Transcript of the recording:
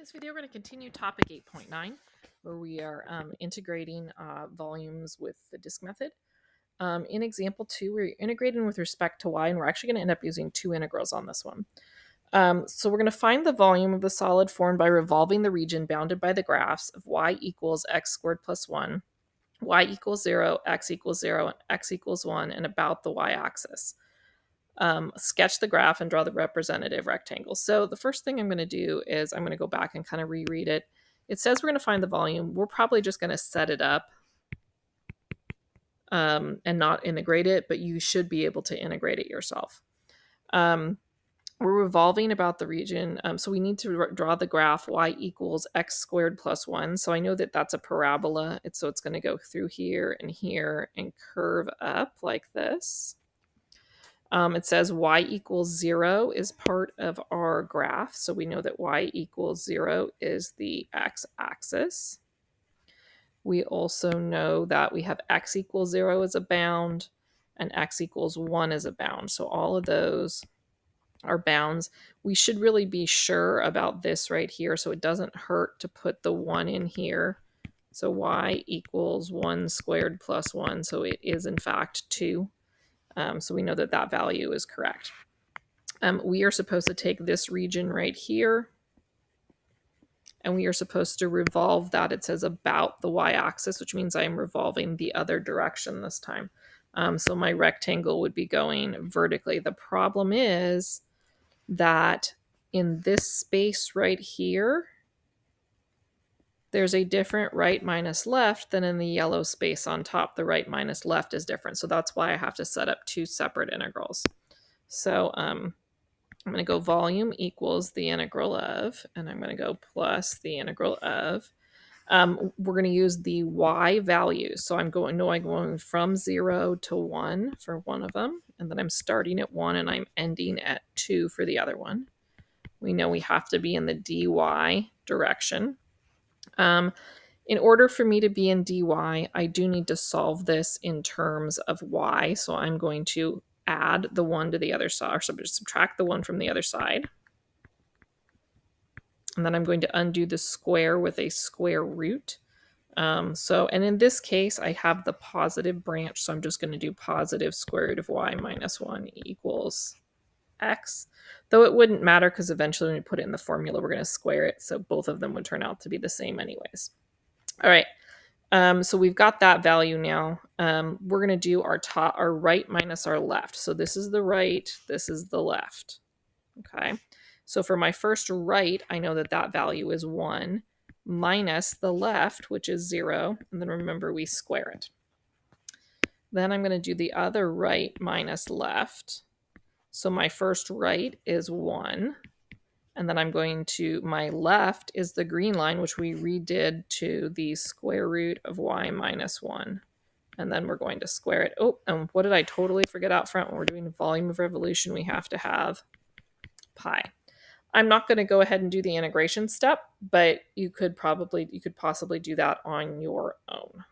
this video, we're going to continue topic 8.9, where we are integrating volumes with the disk method. In example 2, we're integrating with respect to y, and we're actually going to end up using two integrals on this one. So we're going to find the volume of the solid formed by revolving the region bounded by the graphs of y equals x squared plus 1, y equals 0, x equals 0, and x equals 1, and about the y-axis. Sketch the graph and draw the representative rectangle. So the first thing I'm going to do is I'm going to go back and kind of reread it. It says we're going to find the volume. We're probably just going to set it up and not integrate it, but you should be able to integrate it yourself. We're revolving about the region, so we need to draw the graph y equals x squared plus 1. So I know that that's a parabola, so it's going to go through here and curve up like this. It says y equals 0 is part of our graph. So we know that y equals 0 is the x-axis. We also know that we have x equals 0 as a bound and x equals 1 as a bound. So all of those are bounds. We should really be sure about this right here, so it doesn't hurt to put the 1 in here. So y equals 1 squared plus 1. So it is in fact 2. So we know that that value is correct. We are supposed to take this region right here, and we are supposed to revolve that. It says about the y-axis, which means I am revolving the other direction this time. So my rectangle would be going vertically. The problem is that in this space right here, there's a different right minus left than in the yellow space on top. The right minus left is different. So that's why I have to set up two separate integrals. So I'm going to go volume equals the integral of, and I'm going to go plus the integral of. We're going to use the y values. So I'm going from 0 to 1 for one of them, and then I'm starting at 1 and I'm ending at 2 for the other one. We know we have to be in the dy direction. In order for me to be in dy, I do need to solve this in terms of y. So I'm going to add the 1 to the other side, or subtract the 1 from the other side. And then I'm going to undo the square with a square root. And in this case, I have the positive branch, so I'm just going to do positive square root of y minus 1 equals x. Though it wouldn't matter because eventually when we put it in the formula, we're going to square it, so both of them would turn out to be the same anyways. All right. So we've got that value now. We're going to do our right minus our left. So this is the right, this is the left. Okay. So for my first right, I know that that value is 1 minus the left, which is 0. And then remember, we square it. Then I'm going to do the other right minus left. So my first right is 1. And then I'm going to, my left is the green line, which we redid to the square root of y minus 1. And then we're going to square it. Oh, and what did I totally forget out front? When we're doing volume of revolution, we have to have pi. I'm not going to go ahead and do the integration step, but you could possibly do that on your own.